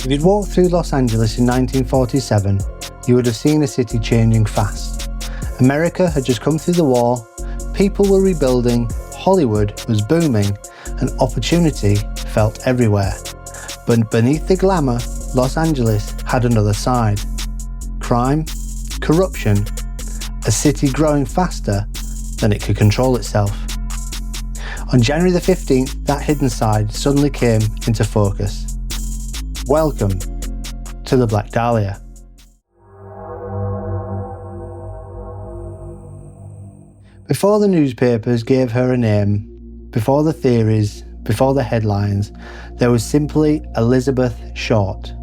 If you'd walked through Los Angeles in 1947, you would have seen a city changing fast. America had just come through the war, people were rebuilding, Hollywood was booming, and opportunity felt everywhere. But beneath the glamour, Los Angeles had another side. Crime, corruption, a city growing faster than it could control itself. On January the 15th, that hidden side suddenly came into focus. Welcome to the Black Dahlia. Before the newspapers gave her a name, before the theories, before the headlines, there was simply Elizabeth Short.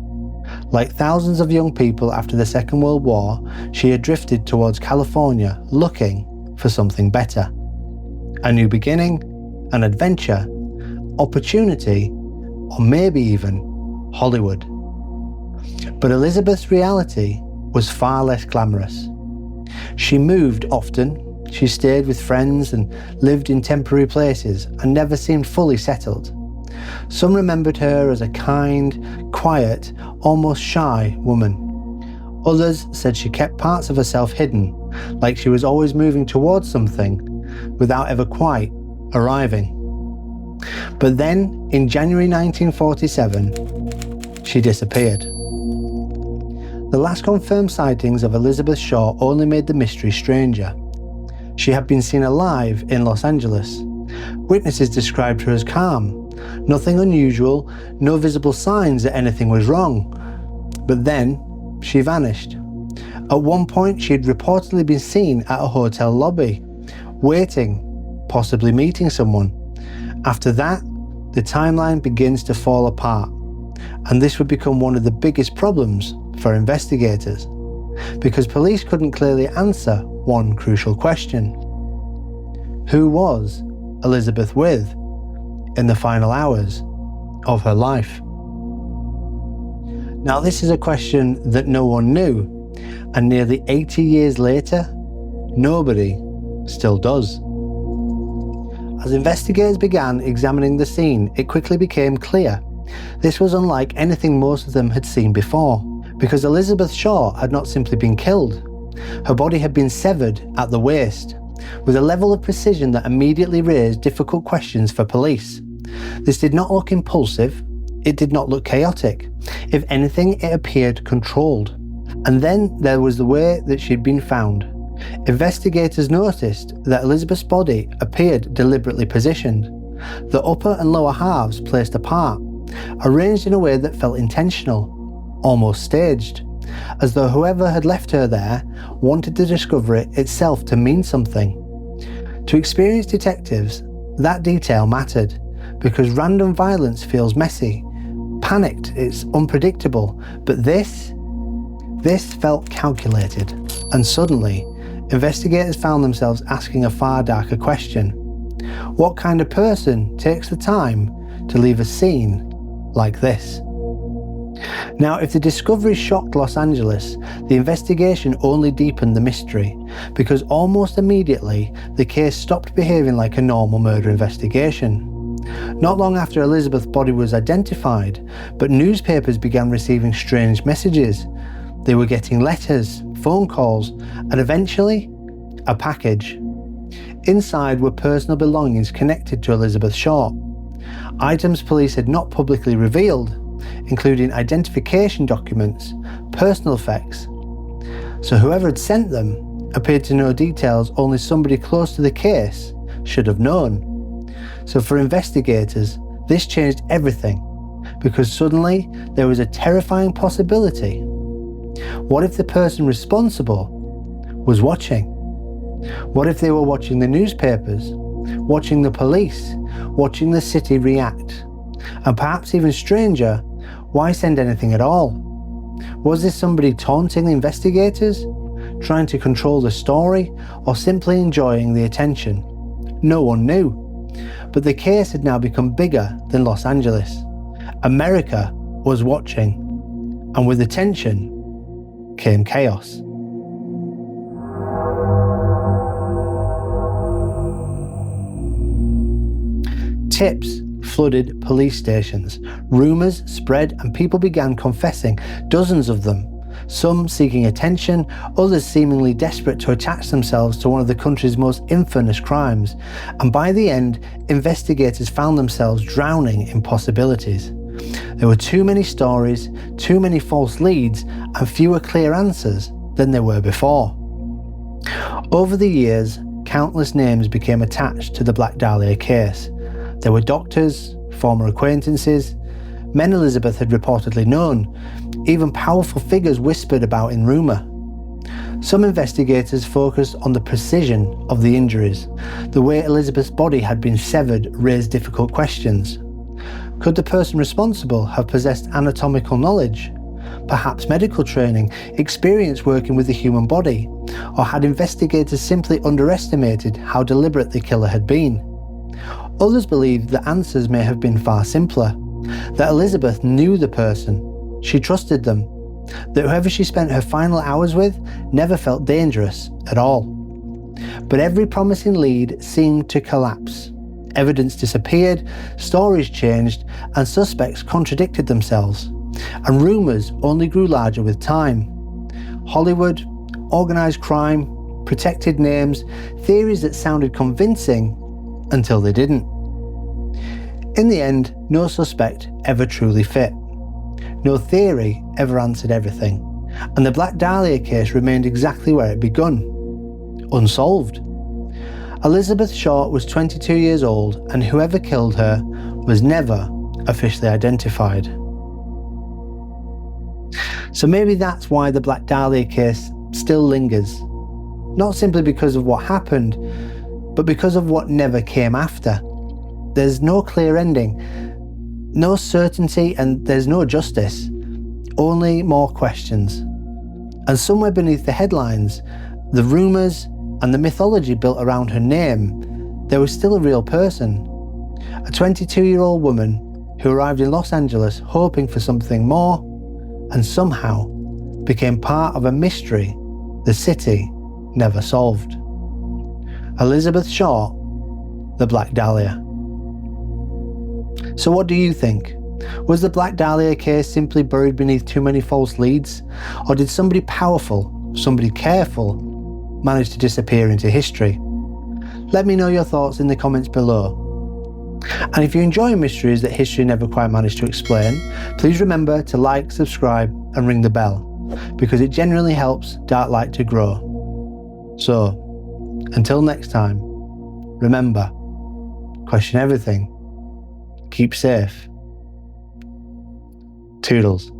Like thousands of young people after the Second World War, she had drifted towards California looking for something better. A new beginning, an adventure, opportunity, or maybe even Hollywood. But Elizabeth's reality was far less glamorous. She moved often, she stayed with friends and lived in temporary places and never seemed fully settled. Some remembered her as a kind, quiet, almost shy woman. Others said she kept parts of herself hidden, like she was always moving towards something without ever quite arriving. But then, in January 1947, she disappeared. The last confirmed sightings of Elizabeth Short only made the mystery stranger. She had been seen alive in Los Angeles. Witnesses described her as calm, nothing unusual, no visible signs that anything was wrong. But then, she vanished. At one point, she had reportedly been seen at a hotel lobby, waiting, possibly meeting someone. After that, the timeline begins to fall apart, and this would become one of the biggest problems for investigators, because police couldn't clearly answer one crucial question. Who was Elizabeth with in the final hours of her life? Now, this is a question that no one knew, and nearly 80 years later, nobody still does. As investigators began examining the scene, it quickly became clear this was unlike anything most of them had seen before, because Elizabeth Short had not simply been killed. Her body had been severed at the waist, with a level of precision that immediately raised difficult questions for police. This did not look impulsive, it did not look chaotic. If anything, it appeared controlled. And then there was the way that she'd been found. Investigators noticed that Elizabeth's body appeared deliberately positioned, the upper and lower halves placed apart, arranged in a way that felt intentional, almost staged, as though whoever had left her there wanted the discovery itself to mean something. To experienced detectives, that detail mattered, because random violence feels messy, panicked, it's unpredictable, but this felt calculated, and suddenly, investigators found themselves asking a far darker question. What kind of person takes the time to leave a scene like this? Now, if the discovery shocked Los Angeles, the investigation only deepened the mystery, because almost immediately the case stopped behaving like a normal murder investigation. Not long after Elizabeth's body was identified, but newspapers began receiving strange messages. They were getting letters, phone calls, and eventually, a package. Inside were personal belongings connected to Elizabeth Short. Items police had not publicly revealed, including identification documents, personal effects. So whoever had sent them appeared to know details only somebody close to the case should have known. So for investigators, this changed everything, because suddenly there was a terrifying possibility. What if the person responsible was watching? What if they were watching the newspapers, watching the police, watching the city react? And perhaps even stranger, why send anything at all? Was this somebody taunting the investigators, trying to control the story, or simply enjoying the attention? No one knew. But the case had now become bigger than Los Angeles. America was watching, and with attention came chaos. Tips flooded police stations. Rumours spread and people began confessing, dozens of them. Some seeking attention, others seemingly desperate to attach themselves to one of the country's most infamous crimes. And by the end, investigators found themselves drowning in possibilities. There were too many stories, too many false leads, and fewer clear answers than there were before. Over the years, countless names became attached to the Black Dahlia case. There were doctors, former acquaintances, men Elizabeth had reportedly known, even powerful figures whispered about in rumour. Some investigators focused on the precision of the injuries. The way Elizabeth's body had been severed raised difficult questions. Could the person responsible have possessed anatomical knowledge? Perhaps medical training, experience working with the human body? Or had investigators simply underestimated how deliberate the killer had been? Others believed the answers may have been far simpler. That Elizabeth knew the person, she trusted them, that whoever she spent her final hours with never felt dangerous at all. But every promising lead seemed to collapse. Evidence disappeared, stories changed, and suspects contradicted themselves. And rumours only grew larger with time. Hollywood, organised crime, protected names, theories that sounded convincing until they didn't. In the end, no suspect ever truly fit. No theory ever answered everything. And the Black Dahlia case remained exactly where it begun. Unsolved. Elizabeth Short was 22 years old, and whoever killed her was never officially identified. So maybe that's why the Black Dahlia case still lingers. Not simply because of what happened, but because of what never came after. There's no clear ending, no certainty, and there's no justice. Only more questions. And somewhere beneath the headlines, the rumours and the mythology built around her name, there was still a real person. A 22-year-old woman who arrived in Los Angeles hoping for something more, and somehow became part of a mystery the city never solved. Elizabeth Short, the Black Dahlia. So what do you think? Was the Black Dahlia case simply buried beneath too many false leads? Or did somebody powerful, somebody careful, manage to disappear into history? Let me know your thoughts in the comments below. And if you enjoy mysteries that history never quite managed to explain, please remember to like, subscribe and ring the bell, because it genuinely helps DarkLight to grow. So, until next time, remember, question everything, keep safe. Toodles.